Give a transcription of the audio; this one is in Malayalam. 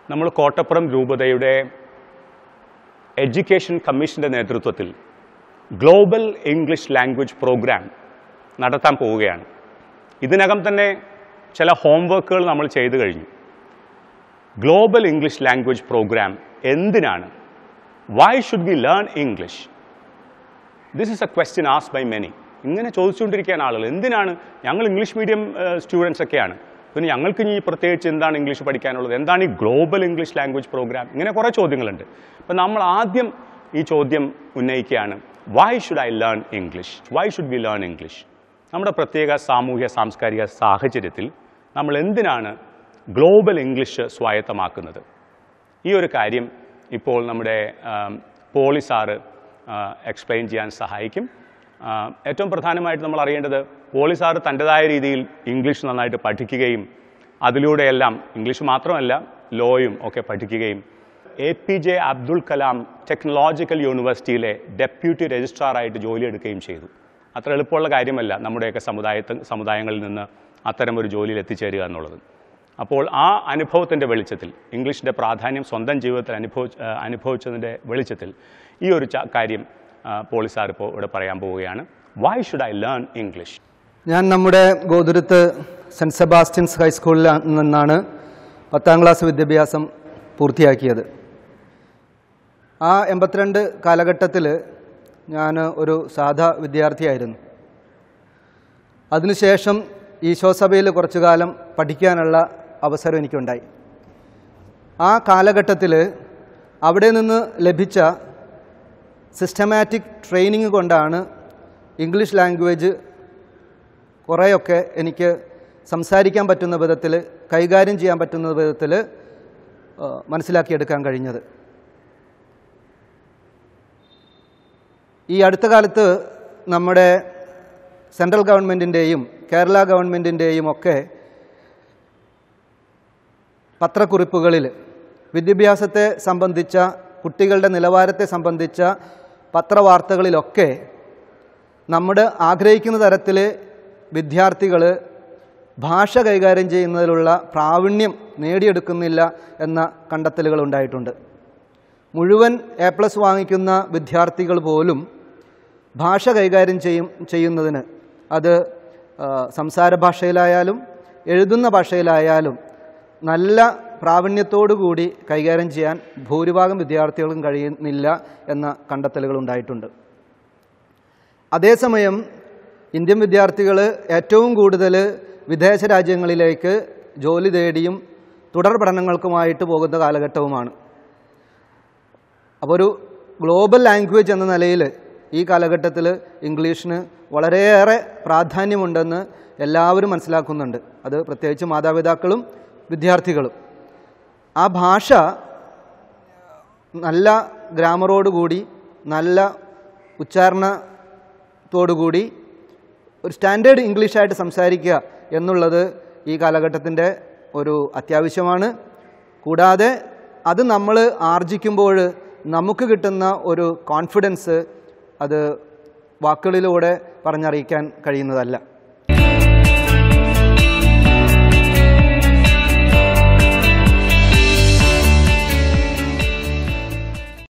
നമ്മൾ കോട്ടപ്പുറം രൂപതയുടെ എഡ്യൂക്കേഷൻ കമ്മീഷൻ്റെ നേതൃത്വത്തിൽ ഗ്ലോബൽ ഇംഗ്ലീഷ് ലാംഗ്വേജ് പ്രോഗ്രാം നടത്താൻ പോവുകയാണ്. ഇതിനകം തന്നെ ചില ഹോംവർക്കുകൾ നമ്മൾ ചെയ്തു കഴിഞ്ഞു. ഗ്ലോബൽ ഇംഗ്ലീഷ് ലാംഗ്വേജ് പ്രോഗ്രാം എന്തിനാണ്? Why should we learn English? This is a question asked by many. ഇങ്ങനെ ചോദിച്ചുകൊണ്ടിരിക്കുകയാണ് ആളുകൾ. എന്തിനാണ്? ഞങ്ങൾ ഇംഗ്ലീഷ് മീഡിയം സ്റ്റുഡൻസ് ഒക്കെയാണ്, പിന്നെ ഞങ്ങൾക്ക് ഇനി പ്രത്യേകിച്ച് എന്താണ് ഇംഗ്ലീഷ് പഠിക്കാനുള്ളത്? എന്താണ് ഈ ഗ്ലോബൽ ഇംഗ്ലീഷ് ലാംഗ്വേജ് പ്രോഗ്രാം? ഇങ്ങനെ കുറേ ചോദ്യങ്ങളുണ്ട്. അപ്പം നമ്മൾ ആദ്യം ഈ ചോദ്യം ഉന്നയിക്കുകയാണ്, why should I learn English? Why should we learn English? നമ്മുടെ പ്രത്യേക സാമൂഹ്യ സാംസ്കാരിക സാഹചര്യത്തിൽ നമ്മൾ എന്തിനാണ് ഗ്ലോബൽ ഇംഗ്ലീഷ് സ്വായത്തമാക്കുന്നത്? ഈ ഒരു കാര്യം ഇപ്പോൾ നമ്മുടെ പോളി സാറ് എക്സ്പ്ലെയിൻ ചെയ്യാൻ സഹായിക്കും. ഏറ്റവും പ്രധാനമായിട്ട് നമ്മൾ അറിയേണ്ടത്, പോളി സാറ് തൻ്റെതായ രീതിയിൽ ഇംഗ്ലീഷ് നന്നായിട്ട് പഠിക്കുകയും അതിലൂടെയെല്ലാം ഇംഗ്ലീഷ് മാത്രമല്ല ലോയും ഒക്കെ പഠിക്കുകയും APJ അബ്ദുൽ കലാം ടെക്നോളജിക്കൽ യൂണിവേഴ്സിറ്റിയിലെ ഡെപ്യൂട്ടി രജിസ്ട്രാറായിട്ട് ജോലിയെടുക്കുകയും ചെയ്തു. അത്ര എളുപ്പമുള്ള കാര്യമല്ല നമ്മുടെയൊക്കെ സമുദായങ്ങളിൽ നിന്ന് അത്തരമൊരു ജോലിയിൽ എത്തിച്ചേരുക എന്നുള്ളത്. അപ്പോൾ ആ അനുഭവത്തിൻ്റെ വെളിച്ചത്തിൽ, ഇംഗ്ലീഷിൻ്റെ പ്രാധാന്യം സ്വന്തം ജീവിതത്തിൽ അനുഭവിച്ചതിൻ്റെ വെളിച്ചത്തിൽ ഈ ഒരു കാര്യം പോളി സാർ ഇപ്പോൾ ഇവിടെ പറയാൻ പോവുകയാണ്. Y should I learn English? ഞാൻ നമ്മുടെ ഗോതുരത്ത് സെൻറ്റ് സെബാസ്റ്റ്യൻസ് ഹൈസ്കൂളിൽ നിന്നാണ് 10ാം ക്ലാസ് വിദ്യാഭ്യാസം പൂർത്തിയാക്കിയത്. ആ 82 കാലഘട്ടത്തിൽ ഞാൻ ഒരു സാധാ വിദ്യാർത്ഥിയായിരുന്നു. അതിനുശേഷം ഈശോസഭയിൽ കുറച്ചു കാലം പഠിക്കാനുള്ള അവസരം എനിക്കുണ്ടായി. ആ കാലഘട്ടത്തിൽ അവിടെ നിന്ന് ലഭിച്ച സിസ്റ്റമാറ്റിക് ട്രെയിനിങ് കൊണ്ടാണ് ഇംഗ്ലീഷ് ലാംഗ്വേജ് കുറേയൊക്കെ എനിക്ക് സംസാരിക്കാൻ പറ്റുന്ന വിധത്തിൽ, കൈകാര്യം ചെയ്യാൻ പറ്റുന്ന വിധത്തിൽ മനസ്സിലാക്കിയെടുക്കാൻ കഴിഞ്ഞത്. ഈ അടുത്ത കാലത്ത് നമ്മുടെ സെൻട്രൽ ഗവൺമെൻറ്റിൻ്റെയും കേരള ഗവൺമെൻറ്റിൻ്റെയും ഒക്കെ പത്രക്കുറിപ്പുകളിൽ വിദ്യാഭ്യാസത്തെ സംബന്ധിച്ച, കുട്ടികളുടെ നിലവാരത്തെ സംബന്ധിച്ച പത്രവാർത്തകളിലൊക്കെ നമ്മുടെ ആഗ്രഹിക്കുന്ന തരത്തിൽ വിദ്യാർത്ഥികൾ ഭാഷ കൈകാര്യം ചെയ്യുന്നതിലുള്ള പ്രാവീണ്യം നേടിയെടുക്കുന്നില്ല എന്ന കണ്ടെത്തലുകൾ ഉണ്ടായിട്ടുണ്ട്. മുഴുവൻ A+ വാങ്ങിക്കുന്ന വിദ്യാർത്ഥികൾ പോലും ഭാഷ കൈകാര്യം ചെയ്യുന്നതിന്, അത് സംസാര ഭാഷയിലായാലും എഴുതുന്ന ഭാഷയിലായാലും നല്ല പ്രാവീണ്യത്തോടു കൂടി കൈകാര്യം ചെയ്യാൻ ഭൂരിഭാഗം വിദ്യാർത്ഥികൾക്കും കഴിയുന്നില്ല എന്ന കണ്ടെത്തലുകൾ ഉണ്ടായിട്ടുണ്ട്. അതേസമയം ഇന്ത്യൻ വിദ്യാർത്ഥികൾ ഏറ്റവും കൂടുതൽ വിദേശ രാജ്യങ്ങളിലേക്ക് ജോലി തേടിയും തുടർ പഠനങ്ങൾക്കുമായിട്ട് പോകുന്ന കാലഘട്ടവുമാണ്. അപ്പോൾ ഒരു ഗ്ലോബൽ ലാംഗ്വേജ് എന്ന നിലയിൽ ഈ കാലഘട്ടത്തിൽ ഇംഗ്ലീഷിന് വളരെയേറെ പ്രാധാന്യമുണ്ടെന്ന് എല്ലാവരും മനസ്സിലാക്കുന്നുണ്ട്. അത് പ്രത്യേകിച്ച് മാതാപിതാക്കളും വിദ്യാർത്ഥികളും. ആ ഭാഷ നല്ല ഗ്രാമറോടുകൂടി, നല്ല ഉച്ചാരണത്തോടുകൂടി ഒരു സ്റ്റാൻഡേർഡ് ഇംഗ്ലീഷായിട്ട് സംസാരിക്കുക എന്നുള്ളത് ഈ കാലഘട്ടത്തിൻ്റെ ഒരു അത്യാവശ്യമാണ്. കൂടാതെ അത് നമ്മൾ ആർജിക്കുമ്പോൾ നമുക്ക് കിട്ടുന്ന ഒരു കോൺഫിഡൻസ് അത് വാക്കുകളിലൂടെ പറഞ്ഞറിയിക്കാൻ കഴിയുന്നതല്ല.